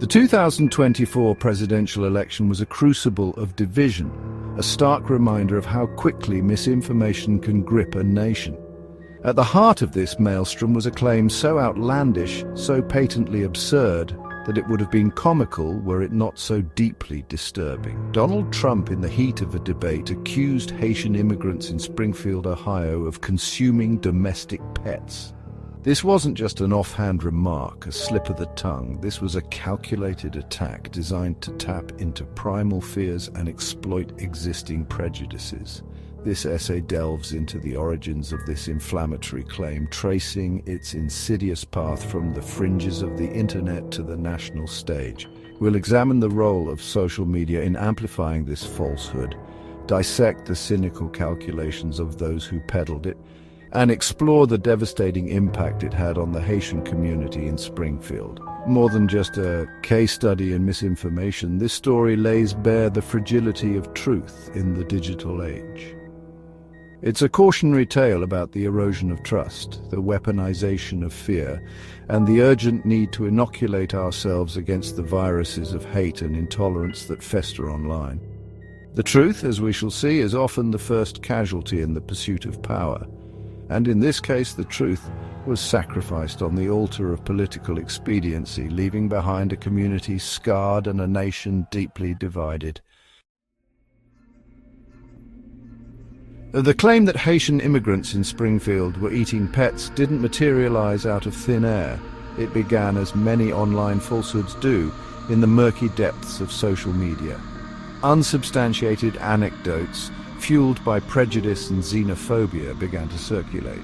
The 2024 presidential election was a crucible of division, a stark reminder of how quickly misinformation can grip a nation. At the heart of this maelstrom was a claim so outlandish, so patently absurd, that it would have been comical were it not so deeply disturbing. Donald Trump, in the heat of a debate, accused Haitian immigrants in Springfield, Ohio, of consuming domestic pets. This wasn't just an offhand remark, a slip of the tongue. This was a calculated attack designed to tap into primal fears and exploit existing prejudices. This essay delves into the origins of this inflammatory claim, tracing its insidious path from the fringes of the internet to the national stage. We'll examine the role of social media in amplifying this falsehood, dissect the cynical calculations of those who peddled it, and explore the devastating impact it had on the Haitian community in Springfield. More than just a case study in misinformation, this story lays bare the fragility of truth in the digital age. It's a cautionary tale about the erosion of trust, the weaponization of fear, and the urgent need to inoculate ourselves against the viruses of hate and intolerance that fester online. The truth, as we shall see, is often the first casualty in the pursuit of power. And in this case, the truth was sacrificed on the altar of political expediency, leaving behind a community scarred and a nation deeply divided. The claim that Haitian immigrants in Springfield were eating pets didn't materialize out of thin air. It began, as many online falsehoods do, in the murky depths of social media. Unsubstantiated anecdotes, fueled by prejudice and xenophobia, began to circulate.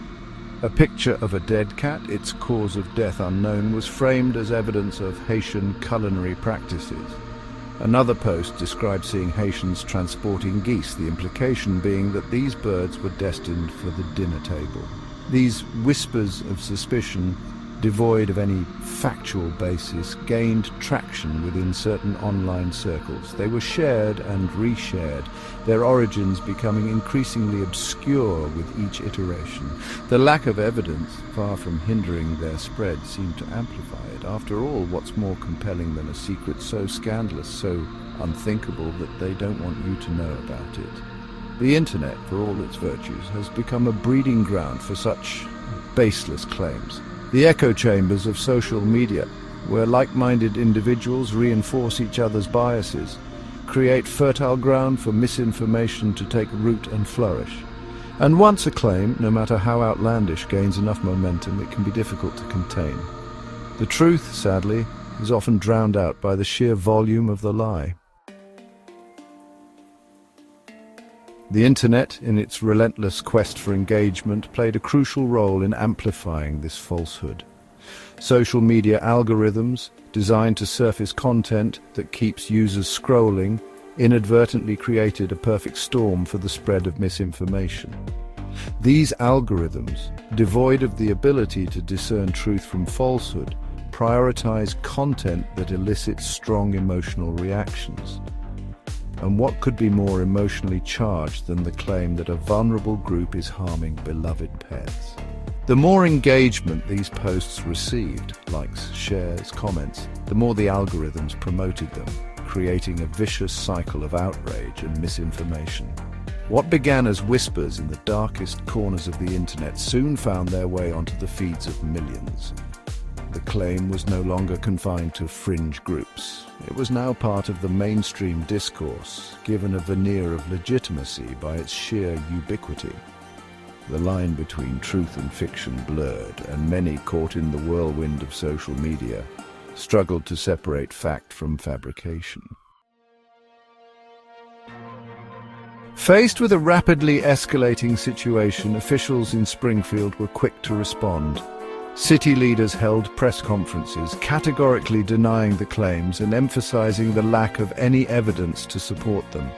A picture of a dead cat, its cause of death unknown, was framed as evidence of Haitian culinary practices. Another post described seeing Haitians transporting geese, the implication being that these birds were destined for the dinner table. These whispers of suspicion, devoid of any factual basis, gained traction within certain online circles. They were shared and reshared, their origins becoming increasingly obscure with each iteration. The lack of evidence, far from hindering their spread, seemed to amplify it. After all, what's more compelling than a secret so scandalous, so unthinkable that they don't want you to know about it? The internet, for all its virtues, has become a breeding ground for such baseless claims. The echo chambers of social media, where like-minded individuals reinforce each other's biases, create fertile ground for misinformation to take root and flourish. And once a claim, no matter how outlandish, gains enough momentum, it can be difficult to contain. The truth, sadly, is often drowned out by the sheer volume of the lie. The internet, in its relentless quest for engagement, played a crucial role in amplifying this falsehood. Social media algorithms, designed to surface content that keeps users scrolling, inadvertently created a perfect storm for the spread of misinformation. These algorithms, devoid of the ability to discern truth from falsehood, prioritize content that elicits strong emotional reactions. And what could be more emotionally charged than the claim that a vulnerable group is harming beloved pets? The more engagement these posts received, likes, shares, comments, the more the algorithms promoted them, creating a vicious cycle of outrage and misinformation. What began as whispers in the darkest corners of the internet soon found their way onto the feeds of millions. The claim was no longer confined to fringe groups. It was now part of the mainstream discourse, given a veneer of legitimacy by its sheer ubiquity. The line between truth and fiction blurred, and many, caught in the whirlwind of social media, struggled to separate fact from fabrication. Faced with a rapidly escalating situation, officials in Springfield were quick to respond. City leaders held press conferences, categorically denying the claims and emphasizing the lack of any evidence to support them.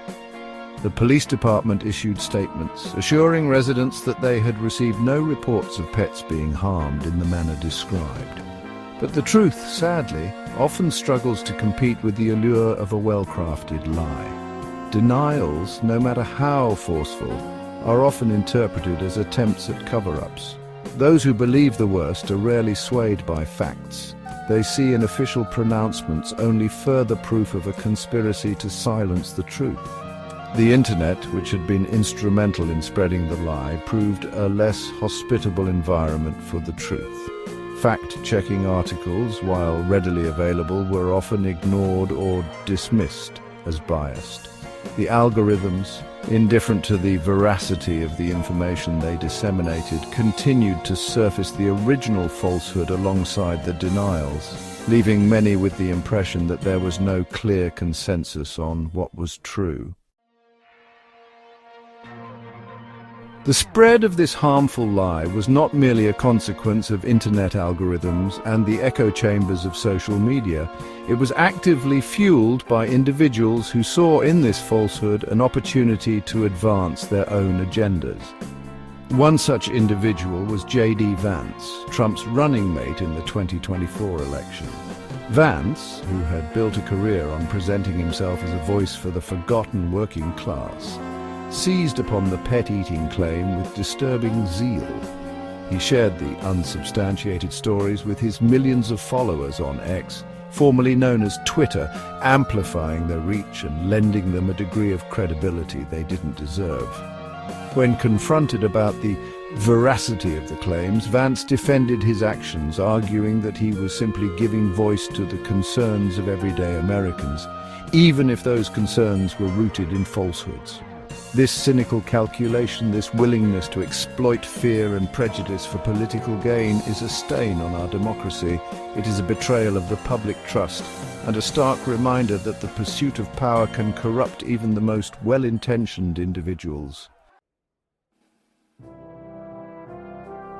The police department issued statements, assuring residents that they had received no reports of pets being harmed in the manner described. But the truth, sadly, often struggles to compete with the allure of a well-crafted lie. Denials, no matter how forceful, are often interpreted as attempts at cover-ups. Those who believe the worst are rarely swayed by facts. They see in official pronouncements only further proof of a conspiracy to silence the truth. The internet, which had been instrumental in spreading the lie, proved a less hospitable environment for the truth. Fact-checking articles, while readily available, were often ignored or dismissed as biased. The algorithms, indifferent to the veracity of the information they disseminated, continued to surface the original falsehood alongside the denials, leaving many with the impression that there was no clear consensus on what was true. The spread of this harmful lie was not merely a consequence of internet algorithms and the echo chambers of social media. It was actively fueled by individuals who saw in this falsehood an opportunity to advance their own agendas. One such individual was J.D. Vance, Trump's running mate in the 2024 election. Vance, who had built a career on presenting himself as a voice for the forgotten working class, seized upon the pet-eating claim with disturbing zeal. He shared the unsubstantiated stories with his millions of followers on X, formerly known as Twitter, amplifying their reach and lending them a degree of credibility they didn't deserve. When confronted about the veracity of the claims, Vance defended his actions, arguing that he was simply giving voice to the concerns of everyday Americans, even if those concerns were rooted in falsehoods. This cynical calculation, this willingness to exploit fear and prejudice for political gain is a stain on our democracy. It is a betrayal of the public trust and a stark reminder that the pursuit of power can corrupt even the most well-intentioned individuals.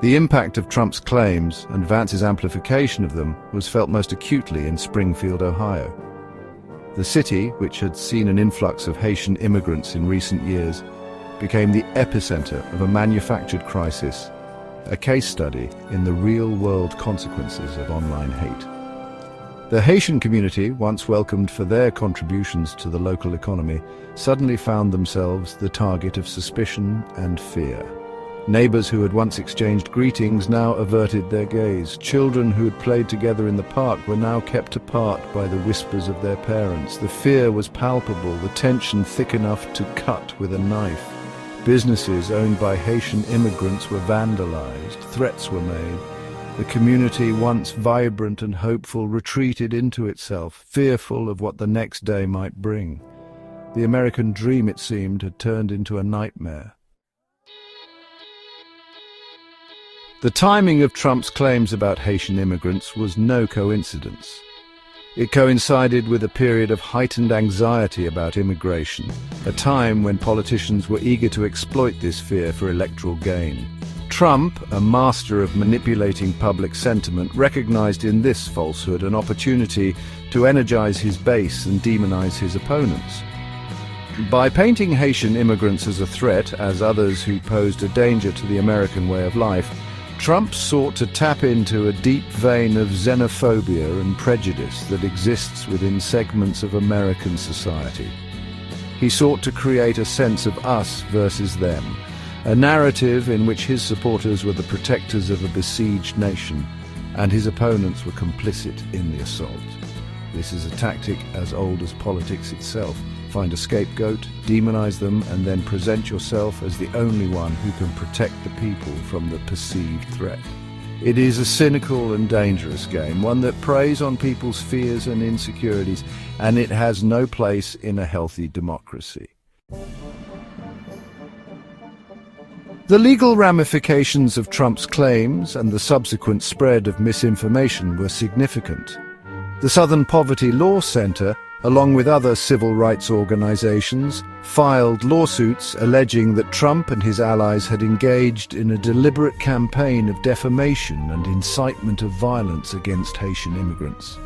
The impact of Trump's claims and Vance's amplification of them was felt most acutely in Springfield, Ohio. The city, which had seen an influx of Haitian immigrants in recent years, became the epicenter of a manufactured crisis, a case study in the real-world consequences of online hate. The Haitian community, once welcomed for their contributions to the local economy, suddenly found themselves the target of suspicion and fear. Neighbors who had once exchanged greetings now averted their gaze. Children who had played together in the park were now kept apart by the whispers of their parents. The fear was palpable, the tension thick enough to cut with a knife. Businesses owned by Haitian immigrants were vandalized. Threats were made. The community, once vibrant and hopeful, retreated into itself, fearful of what the next day might bring. The American dream, it seemed, had turned into a nightmare. The timing of Trump's claims about Haitian immigrants was no coincidence. It coincided with a period of heightened anxiety about immigration, a time when politicians were eager to exploit this fear for electoral gain. Trump, a master of manipulating public sentiment, recognized in this falsehood an opportunity to energize his base and demonize his opponents. By painting Haitian immigrants as a threat, as others who posed a danger to the American way of life, Trump sought to tap into a deep vein of xenophobia and prejudice that exists within segments of American society. He sought to create a sense of us versus them, a narrative in which his supporters were the protectors of a besieged nation, and his opponents were complicit in the assault. This is a tactic as old as politics itself. Find a scapegoat, demonize them, and then present yourself as the only one who can protect the people from the perceived threat. It is a cynical and dangerous game, one that preys on people's fears and insecurities, and it has no place in a healthy democracy. The legal ramifications of Trump's claims and the subsequent spread of misinformation were significant. The Southern Poverty Law Center, along with other civil rights organizations, filed lawsuits alleging that Trump and his allies had engaged in a deliberate campaign of defamation and incitement of violence against Haitian immigrants.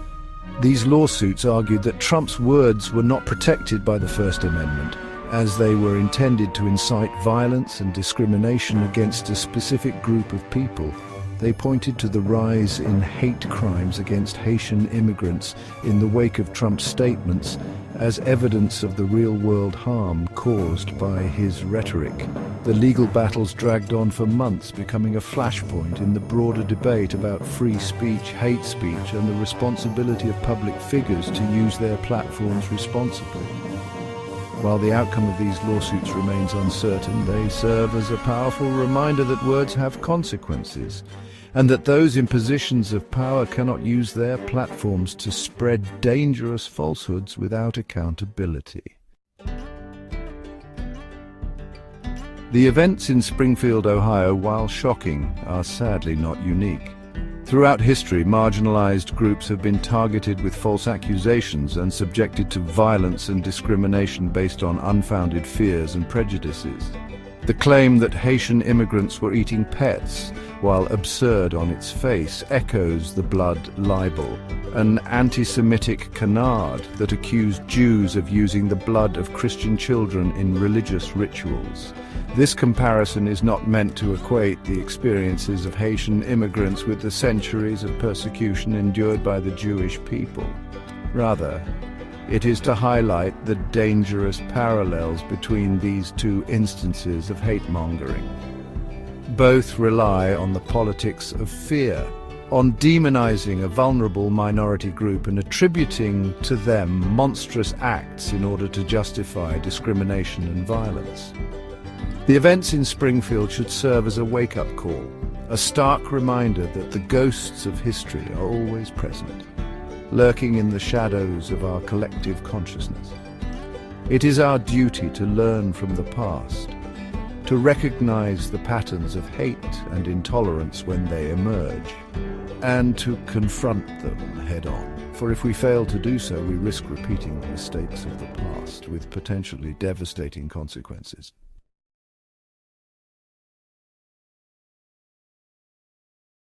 These lawsuits argued that Trump's words were not protected by the First Amendment, as they were intended to incite violence and discrimination against a specific group of people. They pointed to the rise in hate crimes against Haitian immigrants in the wake of Trump's statements as evidence of the real-world harm caused by his rhetoric. The legal battles dragged on for months, becoming a flashpoint in the broader debate about free speech, hate speech, and the responsibility of public figures to use their platforms responsibly. While the outcome of these lawsuits remains uncertain, they serve as a powerful reminder that words have consequences, and that those in positions of power cannot use their platforms to spread dangerous falsehoods without accountability. The events in Springfield, Ohio, while shocking, are sadly not unique. Throughout history, marginalized groups have been targeted with false accusations and subjected to violence and discrimination based on unfounded fears and prejudices. The claim that Haitian immigrants were eating pets, while absurd on its face, echoes the blood libel, an anti-Semitic canard that accused Jews of using the blood of Christian children in religious rituals. This comparison is not meant to equate the experiences of Haitian immigrants with the centuries of persecution endured by the Jewish people. Rather, it is to highlight the dangerous parallels between these two instances of hate-mongering. Both rely on the politics of fear, on demonizing a vulnerable minority group and attributing to them monstrous acts in order to justify discrimination and violence. The events in Springfield should serve as a wake-up call, a stark reminder that the ghosts of history are always present, lurking in the shadows of our collective consciousness. It is our duty to learn from the past, to recognize the patterns of hate and intolerance when they emerge, and to confront them head-on. For if we fail to do so, we risk repeating the mistakes of the past with potentially devastating consequences.